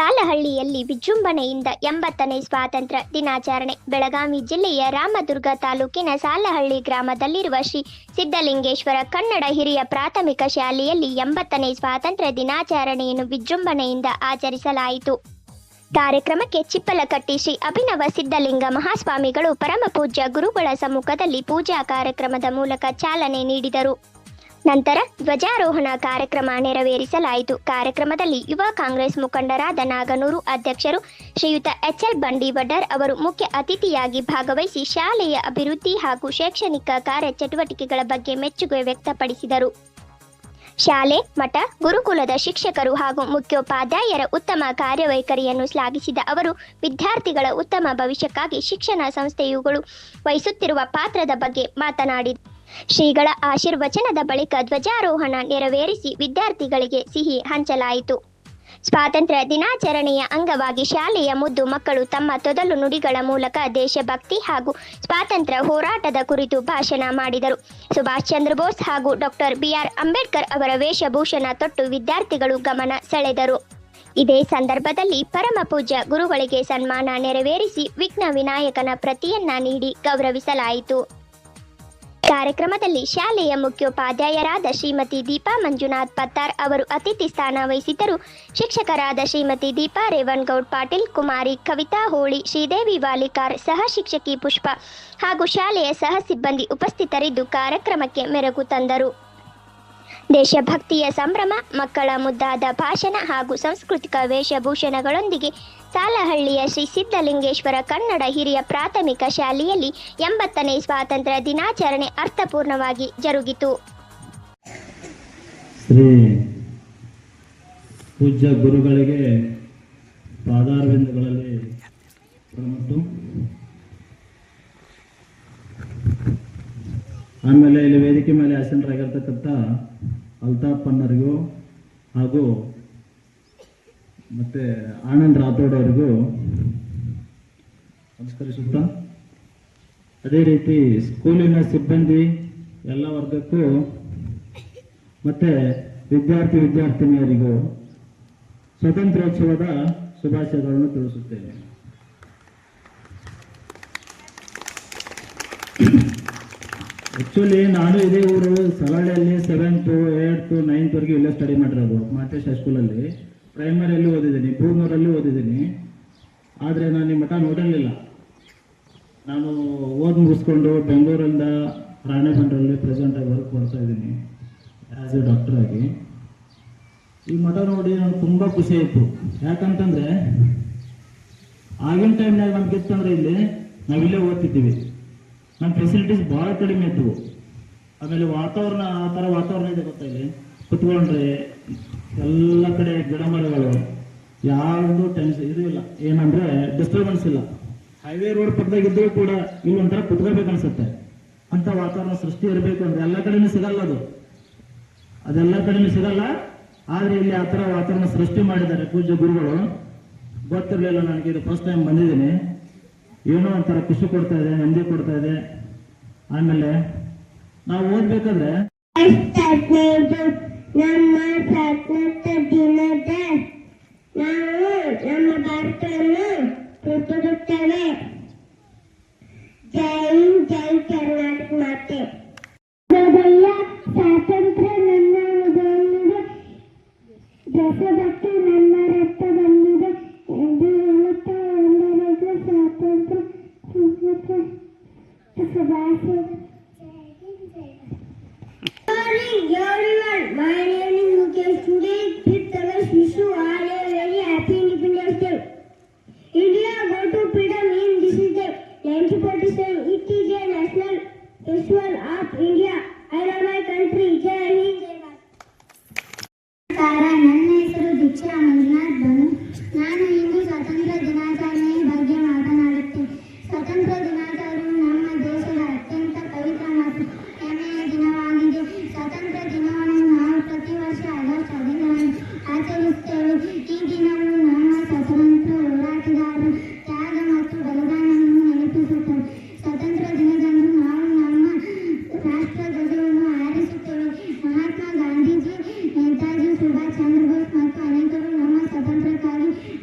ಸಾಲಹಳ್ಳಿಯಲ್ಲಿ ವಿಜೃಂಭಣೆಯಿಂದ 80ನೇ ಸ್ವಾತಂತ್ರ್ಯ ದಿನಾಚರಣೆ. ಬೆಳಗಾವಿ ಜಿಲ್ಲೆಯ ರಾಮದುರ್ಗ ತಾಲೂಕಿನ ಸಾಲಹಳ್ಳಿ ಗ್ರಾಮದಲ್ಲಿರುವ ಶ್ರೀ ಸಿದ್ಧಲಿಂಗೇಶ್ವರ ಕನ್ನಡ ಹಿರಿಯ ಪ್ರಾಥಮಿಕ ಶಾಲೆಯಲ್ಲಿ 80ನೇ ಸ್ವಾತಂತ್ರ್ಯ ದಿನಾಚರಣೆಯನ್ನು ವಿಜೃಂಭಣೆಯಿಂದ ಆಚರಿಸಲಾಯಿತು. ಕಾರ್ಯಕ್ರಮಕ್ಕೆ ಚಿಪ್ಪಲಕಟ್ಟಿ ಶ್ರೀ ಅಭಿನವ ಸಿದ್ಧಲಿಂಗ ಮಹಾಸ್ವಾಮಿಗಳು ಪರಮಪೂಜ್ಯ ಗುರುಗಳ ಸಮ್ಮುಖದಲ್ಲಿ ಪೂಜಾ ಕಾರ್ಯಕ್ರಮದ ಮೂಲಕ ಚಾಲನೆ ನೀಡಿದರು. ನಂತರ ಧ್ವಜಾರೋಹಣ ಕಾರ್ಯಕ್ರಮ ನೆರವೇರಿಸಲಾಯಿತು. ಕಾರ್ಯಕ್ರಮದಲ್ಲಿ ಯುವ ಕಾಂಗ್ರೆಸ್ ಮುಖಂಡರಾದ ನಾಗನೂರು ಅಧ್ಯಕ್ಷರು ಶ್ರೀಯುತ ಎಚ್ಎಲ್ ಬಂಡಿವಡ್ಡರ್ ಅವರು ಮುಖ್ಯ ಅತಿಥಿಯಾಗಿ ಭಾಗವಹಿಸಿ ಶಾಲೆಯ ಅಭಿವೃದ್ಧಿ ಹಾಗೂ ಶೈಕ್ಷಣಿಕ ಕಾರ್ಯಚಟುವಟಿಕೆಗಳ ಬಗ್ಗೆ ಮೆಚ್ಚುಗೆ ವ್ಯಕ್ತಪಡಿಸಿದರು. ಶಾಲೆ, ಮಠ, ಗುರುಕುಲದ ಶಿಕ್ಷಕರು ಹಾಗೂ ಮುಖ್ಯೋಪಾಧ್ಯಾಯರ ಉತ್ತಮ ಕಾರ್ಯವೈಖರಿಯನ್ನು ಶ್ಲಾಘಿಸಿದ ಅವರು ವಿದ್ಯಾರ್ಥಿಗಳ ಉತ್ತಮ ಭವಿಷ್ಯಕ್ಕಾಗಿ ಶಿಕ್ಷಣ ಸಂಸ್ಥೆಯುಗಳು ವಹಿಸುತ್ತಿರುವ ಪಾತ್ರದ ಬಗ್ಗೆ ಮಾತನಾಡಿದರು. ಶ್ರೀಗಳ ಆಶೀರ್ವಚನದ ಬಳಿಕ ಧ್ವಜಾರೋಹಣ ನೆರವೇರಿಸಿ ವಿದ್ಯಾರ್ಥಿಗಳಿಗೆ ಸಿಹಿ ಹಂಚಲಾಯಿತು. ಸ್ವಾತಂತ್ರ್ಯ ದಿನಾಚರಣೆಯ ಅಂಗವಾಗಿ ಶಾಲೆಯ ಮುದ್ದು ಮಕ್ಕಳು ತಮ್ಮ ತೊದಲು ನುಡಿಗಳ ಮೂಲಕ ದೇಶಭಕ್ತಿ ಹಾಗೂ ಸ್ವಾತಂತ್ರ್ಯ ಹೋರಾಟದ ಕುರಿತು ಭಾಷಣ ಮಾಡಿದರು. ಸುಭಾಷ್ ಚಂದ್ರ ಬೋಸ್ ಹಾಗೂ ಡಾಕ್ಟರ್ ಬಿಆರ್ ಅಂಬೇಡ್ಕರ್ ಅವರ ವೇಷಭೂಷಣ ತೊಟ್ಟು ವಿದ್ಯಾರ್ಥಿಗಳು ಗಮನ ಸೆಳೆದರು. ಇದೇ ಸಂದರ್ಭದಲ್ಲಿ ಪರಮಪೂಜ್ಯ ಗುರುಗಳಿಗೆ ಸನ್ಮಾನ ನೆರವೇರಿಸಿ ವಿಘ್ನ ವಿನಾಯಕನ ಪ್ರತಿಯನ್ನ ನೀಡಿ ಗೌರವಿಸಲಾಯಿತು. ಕಾರ್ಯಕ್ರಮದಲ್ಲಿ ಶಾಲೆಯ ಮುಖ್ಯೋಪಾಧ್ಯಾಯರಾದ ಶ್ರೀಮತಿ ದೀಪಾ ಮಂಜುನಾಥ್ ಪತ್ತಾರ್ ಅವರು ಅತಿಥಿ ಸ್ಥಾನ ವಹಿಸಿದ್ದರು. ಶಿಕ್ಷಕರಾದ ಶ್ರೀಮತಿ ದೀಪಾ ರೇವಣಗೌಡ್ ಪಾಟೀಲ್, ಕುಮಾರಿ ಕವಿತಾ ಹೋಳಿ, ಶ್ರೀದೇವಿ ವಾಲಿಕಾರ್, ಸಹ ಶಿಕ್ಷಕಿ ಪುಷ್ಪ ಹಾಗೂ ಶಾಲೆಯ ಸಹ ಸಿಬ್ಬಂದಿ ಉಪಸ್ಥಿತರಿದ್ದು ಕಾರ್ಯಕ್ರಮಕ್ಕೆ ಮೆರುಗು ತಂದರು. ದೇಶಭಕ್ತಿಯ ಸಂಭ್ರಮ, ಮಕ್ಕಳ ಮುದ್ದಾದ ಭಾಷಣ ಹಾಗೂ ಸಾಂಸ್ಕೃತಿಕ ವೇಷಭೂಷಣಗಳೊಂದಿಗೆ ಸಾಲಹಳ್ಳಿಯ ಶ್ರೀ ಸಿದ್ಧಲಿಂಗೇಶ್ವರ ಕನ್ನಡ ಹಿರಿಯ ಪ್ರಾಥಮಿಕ ಶಾಲೆಯಲ್ಲಿ 80ನೇ ಸ್ವಾತಂತ್ರ್ಯ ದಿನಾಚರಣೆ ಅರ್ಥಪೂರ್ಣವಾಗಿ ಜರುಗಿತು. ಶ್ರೀ ಪೂಜ್ಯ ಗುರುಗಳಿಗೆ ಪಾದಾರವಿಂದಗಳಲ್ಲಿ ಪ್ರಣಾಮ. ಆಮೇಲೆ ಇಲ್ಲಿ ವೇದಿಕೆ ಮೇಲೆ ಆಸೀನರಾಗಿರ್ತಕ್ಕಂಥ ಅಲ್ತಾಫ್ ಅಣ್ಣರಿಗೂ ಹಾಗೂ ಮತ್ತೆ ಆನಂದ್ ರಾಥೋಡ್ ಅವರಿಗೂ ನಮಸ್ಕರಿಸುತ್ತಾ, ಅದೇ ರೀತಿ ಸ್ಕೂಲಿನ ಸಿಬ್ಬಂದಿ ಎಲ್ಲ ವರ್ಗಕ್ಕೂ ಮತ್ತೆ ವಿದ್ಯಾರ್ಥಿನಿಯರಿಗೂ ಸ್ವಾತಂತ್ರ್ಯೋತ್ಸವದ ಶುಭಾಶಯಗಳನ್ನು ತಿಳಿಸುತ್ತೇನೆ. ಆ್ಯಕ್ಚುಲಿ ನಾನು ಇದೇ ಊರು ಸಲಹಳ್ಳಿಯಲ್ಲಿ 7th, 8th, 9th ವರೆಗೂ ಇಲ್ಲೇ ಸ್ಟಡಿ ಮಾಡಿರೋದು. ಮಾತೇಶ್ ಹೈಸ್ಕೂಲಲ್ಲಿ ಪ್ರೈಮರಿಯಲ್ಲಿ ಓದಿದ್ದೀನಿ, ಬೂರ್ನೂರಲ್ಲಿ ಓದಿದ್ದೀನಿ. ಆದರೆ ನಾನು ಈ ಮಠ ನೋಡಿರಲಿಲ್ಲ. ನಾನು ಓದಿ ಮುಗಿಸ್ಕೊಂಡು ಬೆಂಗಳೂರಿಂದ ರಾಣೆಬೆನ್ನೂರಲ್ಲಿ ಪ್ರೆಸೆಂಟಾಗಿ ವರ್ಕ್ ಮಾಡ್ತಾ ಇದ್ದೀನಿ ಆ್ಯಸ್ ಎ ಡಾಕ್ಟರ್ ಆಗಿ. ಈ ಮಠ ನೋಡಿ ನನಗೆ ತುಂಬ ಖುಷಿ ಆಯಿತು. ಯಾಕಂತಂದರೆ ಆಗಿನ ಟೈಮ್ನಾಗ ನಮಗಿತ್ತಂದ್ರೆ ಇಲ್ಲಿ ನಾವಿಲ್ಲೇ ಓದ್ತಿದ್ದೀವಿ. ನಮ್ಮ ಫೆಸಿಲಿಟೀಸ್ ಭಾಳ ಕಡಿಮೆ ಇದ್ದವು. ಆಮೇಲೆ ವಾತಾವರಣ ಆ ಥರ ವಾತಾವರಣ ಇದೆ ಗೊತ್ತಾ, ಇಲ್ಲಿ ಕುತ್ಕೊಂಡ್ರೆ ಎಲ್ಲ ಕಡೆ ಗಿಡ ಮರಗಳು, ಯಾವುದು ಟೆನ್ಷನ್ ಇದು ಇಲ್ಲ, ಏನಂದರೆ ಡಿಸ್ಟರ್ಬೆನ್ಸ್ ಇಲ್ಲ. ಹೈವೇ ರೋಡ್ ಪಕ್ಕದಾಗಿದ್ದರೂ ಕೂಡ ಇಲ್ಲಿ ಒಂಥರ ಕುತ್ಕೋಬೇಕು ಅನ್ಸುತ್ತೆ. ಅಂಥ ವಾತಾವರಣ ಸೃಷ್ಟಿ ಇರಬೇಕು ಅಂದರೆ ಎಲ್ಲ ಕಡೆನೂ ಸಿಗಲ್ಲ, ಅದೆಲ್ಲ ಕಡೆನೂ ಸಿಗಲ್ಲ. ಆದರೆ ಇಲ್ಲಿ ಆ ಥರ ವಾತಾವರಣ ಸೃಷ್ಟಿ ಮಾಡಿದ್ದಾರೆ ಪೂಜ್ಯ ಗುರುಗಳು. ಗೊತ್ತಿರಲಿಲ್ಲ ನನಗೆ, ಇದು ಫಸ್ಟ್ ಟೈಮ್ ಬಂದಿದ್ದೀನಿ. ಏನೋ ಒಂಥರ ಖುಷಿ ಕೊಡ್ತಾ ಇದೆ, ನೆಮ್ಮದಿ ಕೊಡ್ತಾ ಇದೆ. ಆಮೇಲೆ ನಾವು ಓದ್ಬೇಕಾದ್ರೆ ನಮ್ಮ ಸ್ವಾತಂತ್ರ್ಯ ದಿನದ ನಾವು ನಮ್ಮ ಭಾರತವನ್ನು ಪ್ರತಿನಿಧಿಸುತ್ತೇವೆ. ಜೈ ಜೈ ಕರ್ನಾಟಕ ಮಾತೆ. ಸ್ವಾತಂತ್ರ್ಯ ನನ್ನ ಬಂದಿದೆ, ದೇಶಭಕ್ತಿ ನನ್ನ ರಕ್ತ ಬಂದಿದೆ ಎಂದು ಹೇಳುತ್ತಾ ಎಲ್ಲರಿಗೂ ಸ್ವಾತಂತ್ರ್ಯ ಶುಭಾಶಯ. Everyone, my name is Mukesh. Today, 5th August, wish you all a very happy Independence Day. India, go to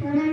ಹೋರಾಟ